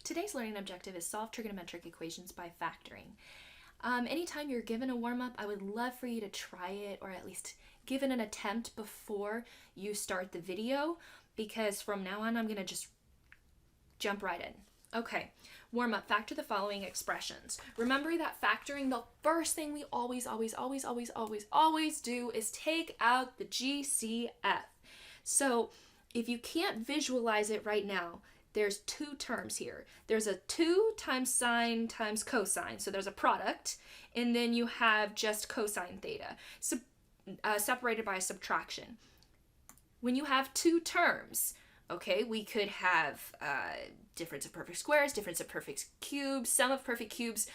Today's learning objective is solve trigonometric equations by factoring. Anytime you're given a warm-up, I would love for you to try it or at least give it an attempt before you start the video, because from now on I'm going to just jump right in. Okay, warm-up, factor the following expressions. Remember that factoring, the first thing we always do is take out the GCF. So if you can't visualize it right now, there's two terms here. There's a 2 times sine times cosine, so there's a product, and then you have just cosine theta, separated by a subtraction. When you have two terms, okay, we could have difference of perfect squares, difference of perfect cubes, sum of perfect cubes,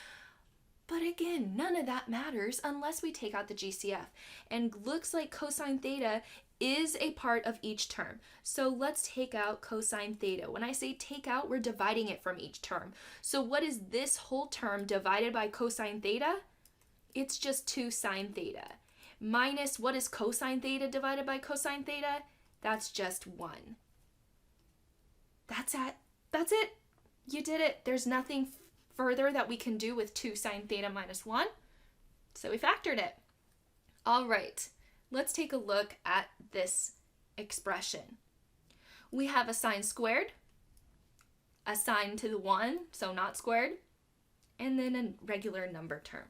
but again, none of that matters unless we take out the GCF. And looks like cosine theta is a part of each term. So let's take out cosine theta. When I say take out, we're dividing it from each term. So what is this whole term divided by cosine theta? It's just 2 sine theta. Minus, what is cosine theta divided by cosine theta? That's just 1. That's it. You did it. There's nothing further that we can do with 2 sine theta minus 1. So we factored it. All right. Let's take a look at this expression. We have a sine squared, a sine to the 1, so not squared, and then a regular number term.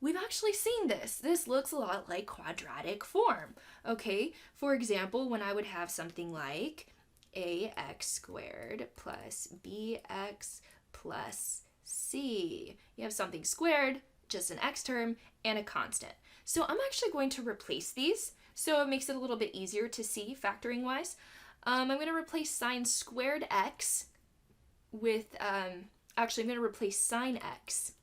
We've actually seen this. This looks a lot like quadratic form. Okay, for example, when I would have something like ax squared plus bx plus c. You have something squared, just an x term, and a constant. So I'm actually going to replace these so it makes it a little bit easier to see factoring wise. I'm going to replace sine squared x with, actually I'm going to replace sine x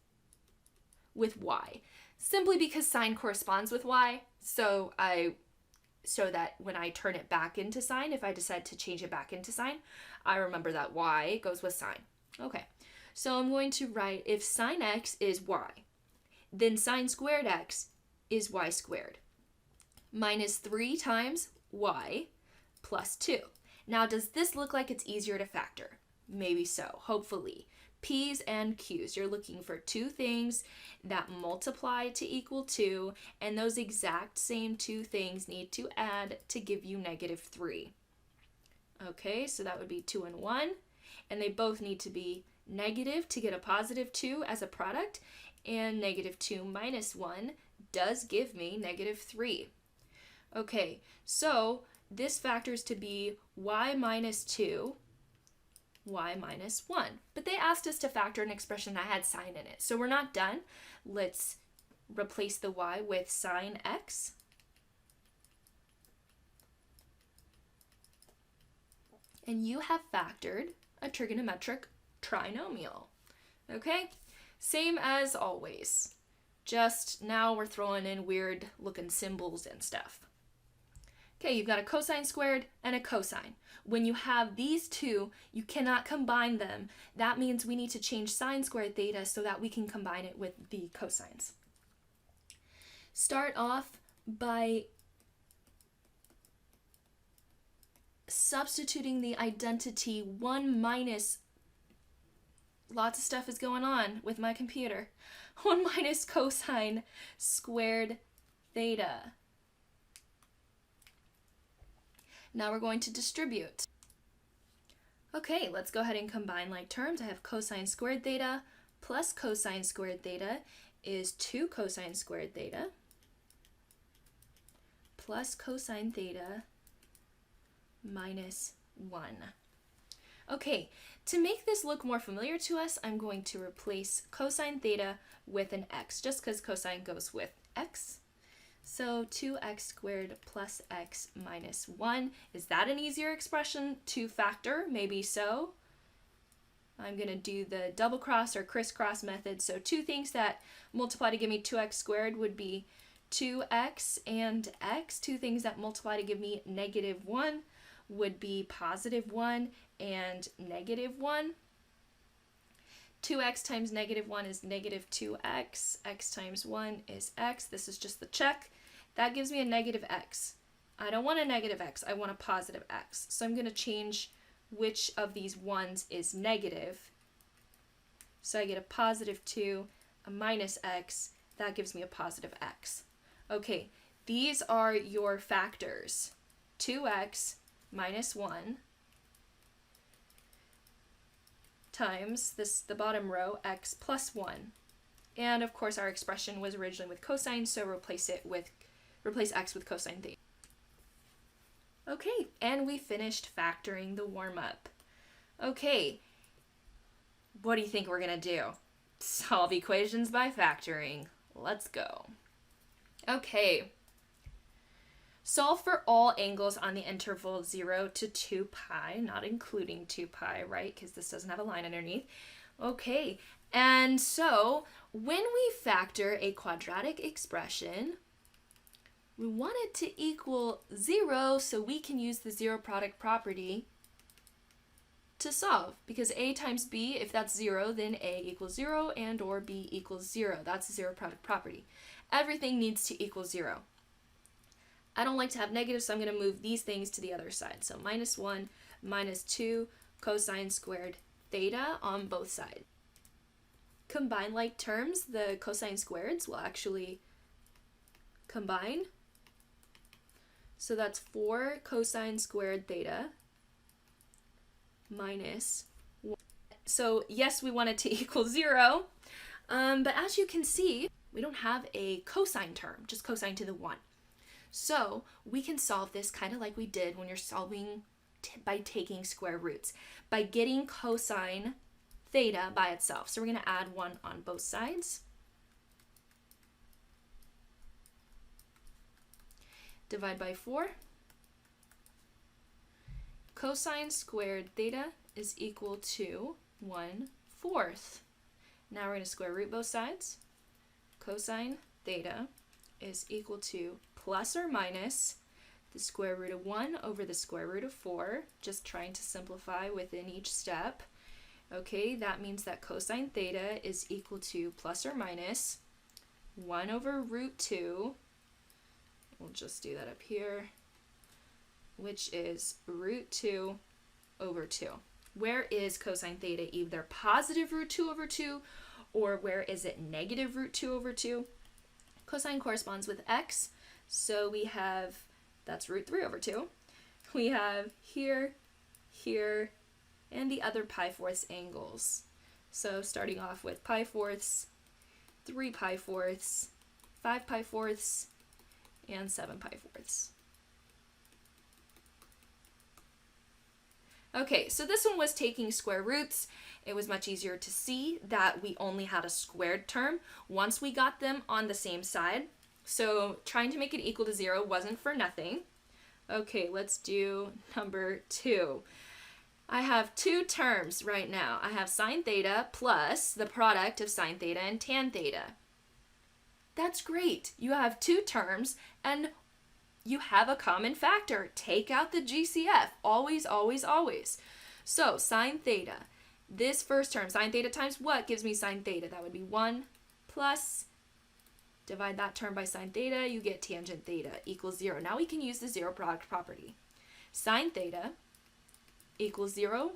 with y, simply because sine corresponds with y, so that when I turn it back into sine, if I decide to change it back into sine, I remember that y goes with sine. Okay, so I'm going to write, if sine x is y, then sine squared x is y squared minus 3 times y plus 2. Now, does this look like it's easier to factor? Maybe so, hopefully. P's and Q's, you're looking for two things that multiply to equal 2, and those exact same two things need to add to give you -3. Okay, so that would be 2 and 1, and they both need to be negative to get a +2 as a product, and -2 minus 1 does give me -3. Okay, so this factors to be y minus 2, y minus 1. But they asked us to factor an expression that had sine in it, so we're not done. Let's replace the y with sine x. And you have factored a trigonometric trinomial. Okay, same as always. Just now we're throwing in weird looking symbols and stuff. Okay, you've got a cosine squared and a cosine. When you have these two, you cannot combine them. That means we need to change sine squared theta so that we can combine it with the cosines. Start off by substituting the identity 1 minus, lots of stuff is going on with my computer, 1 minus cosine squared theta. Now we're going to distribute. Okay, let's go ahead and combine like terms. I have cosine squared theta plus cosine squared theta is 2 cosine squared theta plus cosine theta minus 1. Okay, to make this look more familiar to us, I'm going to replace cosine theta with an x, just because cosine goes with x. So 2x squared plus x minus 1. Is that an easier expression to factor? Maybe so. I'm going to do the double cross or crisscross method. So two things that multiply to give me 2x squared would be 2x and x. Two things that multiply to give me -1 would be +1 and -1. 2x times -1 is -2x. X times 1 is x. This is just the check. That gives me a -x. I don't want a -x. I want a +x. So I'm going to change which of these ones is negative. So I get a positive 2, a minus x, that gives me a positive x. Okay, these are your factors. 2x minus 1 times the bottom row, x plus 1. And of course our expression was originally with cosine, so replace x with cosine theta. Okay, and we finished factoring the warm-up. Okay, what do you think we're gonna do? Solve equations by factoring. Let's go. Okay. Solve for all angles on the interval 0 to 2 pi, not including 2 pi, right? Because this doesn't have a line underneath. Okay, and so when we factor a quadratic expression, we want it to equal 0 so we can use the zero product property to solve. Because a times b, if that's 0, then a equals 0 and or b equals 0. That's the zero product property. Everything needs to equal 0. I don't like to have negatives, so I'm going to move these things to the other side. So minus 1 minus 2 cosine squared theta on both sides. Combine like terms, the cosine squareds will actually combine. So that's 4 cosine squared theta minus 1. So yes, we want it to equal 0, but as you can see, we don't have a cosine term, just cosine to the 1. So we can solve this kind of like we did when you're solving by taking square roots, by getting cosine theta by itself. So we're going to add 1 on both sides. Divide by 4. Cosine squared theta is equal to 1/4. Now we're going to square root both sides. Cosine theta is equal to plus or minus the square root of 1 over the square root of 4, just trying to simplify within each step. Okay, that means that cosine theta is equal to plus or minus 1 over root 2, we'll just do that up here, which is root 2 over 2. Where is cosine theta? Either positive root 2 over 2, or where is it negative root 2 over 2? Cosine corresponds with x, so we have, that's root 3 over 2. We have here, here, and the other pi-fourths angles. So starting off with pi-fourths, 3 pi-fourths, 5 pi-fourths, and 7 pi-fourths. Okay, so this one was taking square roots. It was much easier to see that we only had a squared term once we got them on the same side. So trying to make it equal to 0 wasn't for nothing. Okay, let's do number 2. I have 2 terms right now. I have sine theta plus the product of sine theta and tan theta. That's great. You have 2 terms and you have a common factor. Take out the GCF. Always, always, always. So sine theta. This first term, sine theta times what gives me sine theta? That would be 1 plus, divide that term by sine theta, you get tangent theta equals 0. Now we can use the zero product property. Sine theta equals 0,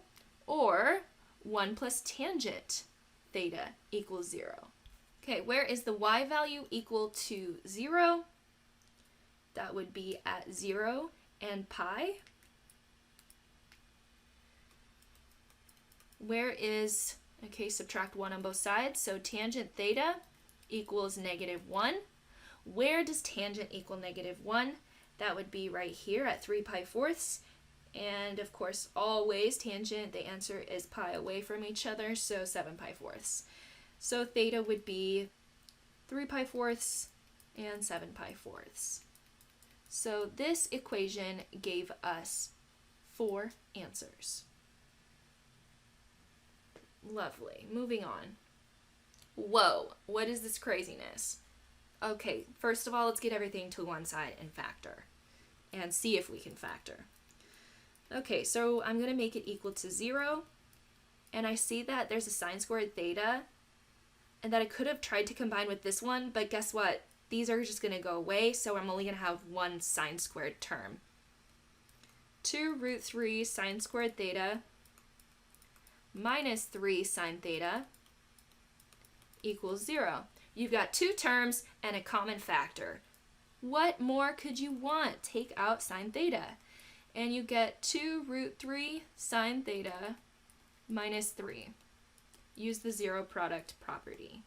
or 1 plus tangent theta equals 0. Okay, where is the y value equal to 0? That would be at 0 and pi. Where is, okay, subtract 1 on both sides, so tangent theta equals -1. Where does tangent equal -1? That would be right here at 3 pi-fourths. And of course, always tangent, the answer is pi away from each other, so 7 pi-fourths. So theta would be 3 pi-fourths and 7 pi-fourths. So this equation gave us 4 answers. Lovely. Moving on. Whoa, what is this craziness? Okay, first of all, let's get everything to one side and factor. And see if we can factor. Okay, so I'm going to make it equal to 0. And I see that there's a sine squared theta. And that I could have tried to combine with this one, but guess what? These are just going to go away, so I'm only going to have one sine squared term 2 root 3 sine squared theta minus 3 sine theta equals 0. You've got two terms and a common factor. What more could you want? Take out sine theta. And you get 2 root 3 sine theta minus 3. Use the zero product property.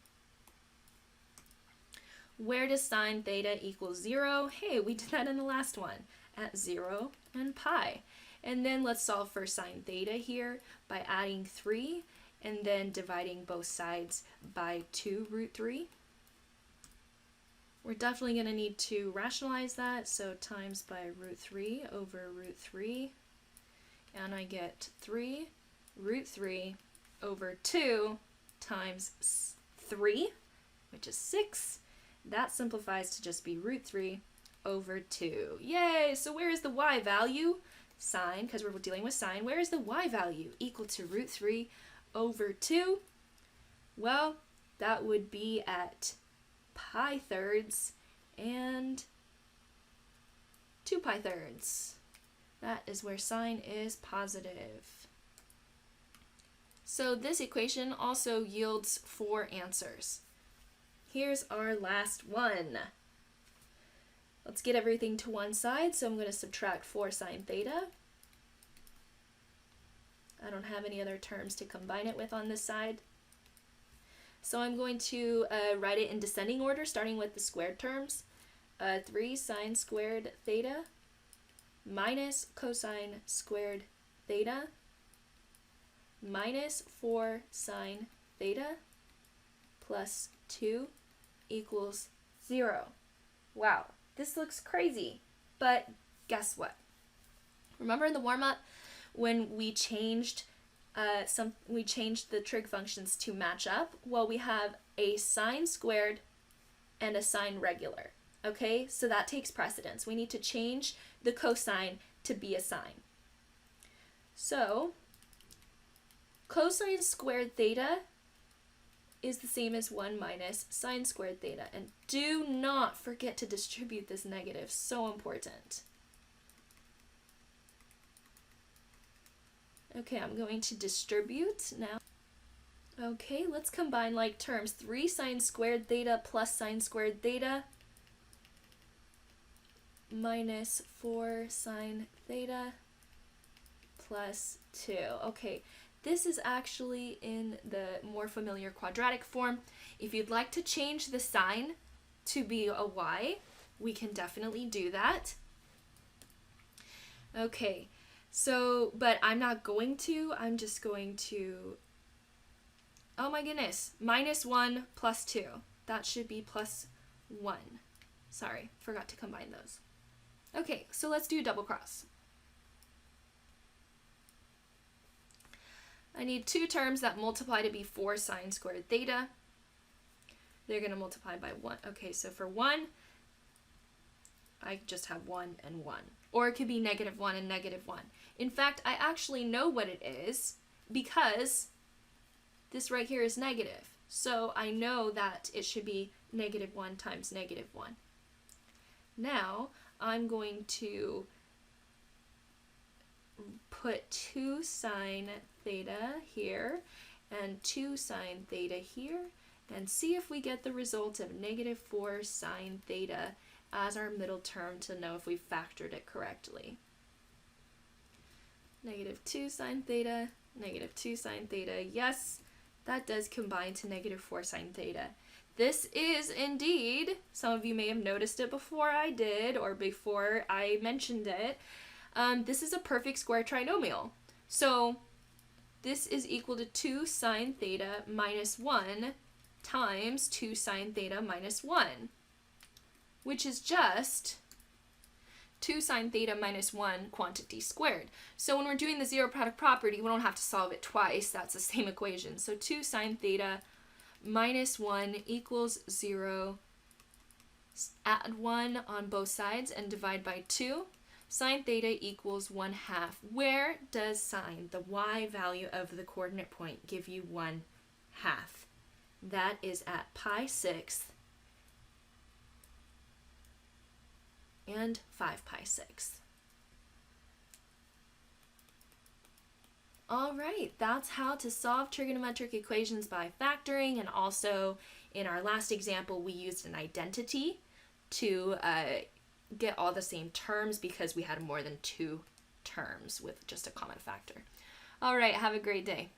Where does sine theta equal 0? Hey, we did that in the last one, at 0 and pi. And then let's solve for sine theta here by adding 3 and then dividing both sides by 2 root 3. We're definitely going to need to rationalize that, so times by root 3 over root 3, and I get 3 root 3 over 2 times 3, which is 6. That simplifies to just be root 3 over 2. Yay! So where is the y value? Sine, because we're dealing with sine. Where is the y value? Equal to root 3 over 2. Well, that would be at pi thirds and 2 pi thirds. That is where sine is positive. So this equation also yields 4 answers. Here's our last one. Let's get everything to one side, so I'm going to subtract 4 sine theta. I don't have any other terms to combine it with on this side. So I'm going to write it in descending order, starting with the squared terms. 3 sine squared theta minus cosine squared theta minus 4 sine theta plus 2 equals 0. Wow, this looks crazy, but guess what? Remember in the warm-up when we changed the trig functions to match up? Well, we have a sine squared and a sine regular. Okay, so that takes precedence. We need to change the cosine to be a sine. So cosine squared theta is the same as 1 minus sine squared theta. And do not forget to distribute this negative, so important. Okay, I'm going to distribute now. Okay, let's combine like terms. 3 sine squared theta plus sine squared theta minus 4 sine theta plus 2. Okay, this is actually in the more familiar quadratic form. If you'd like to change the sign to be a y, we can definitely do that. Okay, so, but I'm not going to, I'm just going to, oh my goodness, minus 1 plus 2. That should be plus 1. Sorry, forgot to combine those. Okay, so let's do double cross. I need two terms that multiply to be 4 sine squared theta. They're going to multiply by 1. Okay, so for 1, I just have 1 and 1. Or it could be negative 1 and negative 1. In fact, I actually know what it is because this right here is negative. So I know that it should be negative 1 times negative 1. Now, I'm going to put 2 sine theta here and 2 sine theta here and see if we get the result of negative 4 sine theta as our middle term to know if we factored it correctly. Negative 2 sine theta, negative 2 sine theta. Yes, that does combine to negative 4 sine theta. This is indeed, some of you may have noticed it before I did or before I mentioned it, this is a perfect square trinomial. So this is equal to 2 sine theta minus 1 times 2 sine theta minus 1, which is just 2 sine theta minus 1 quantity squared. So when we're doing the zero product property, we don't have to solve it twice. That's the same equation. So 2 sine theta minus 1 equals 0. Add 1 on both sides and divide by 2. Sine theta equals 1/2. Where does sine, the y value of the coordinate point, give you 1/2? That is at pi 6th and 5 pi 6th. All right, that's how to solve trigonometric equations by factoring, and also in our last example we used an identity to get all the same terms because we had more than 2 terms with just a common factor. All right, have a great day.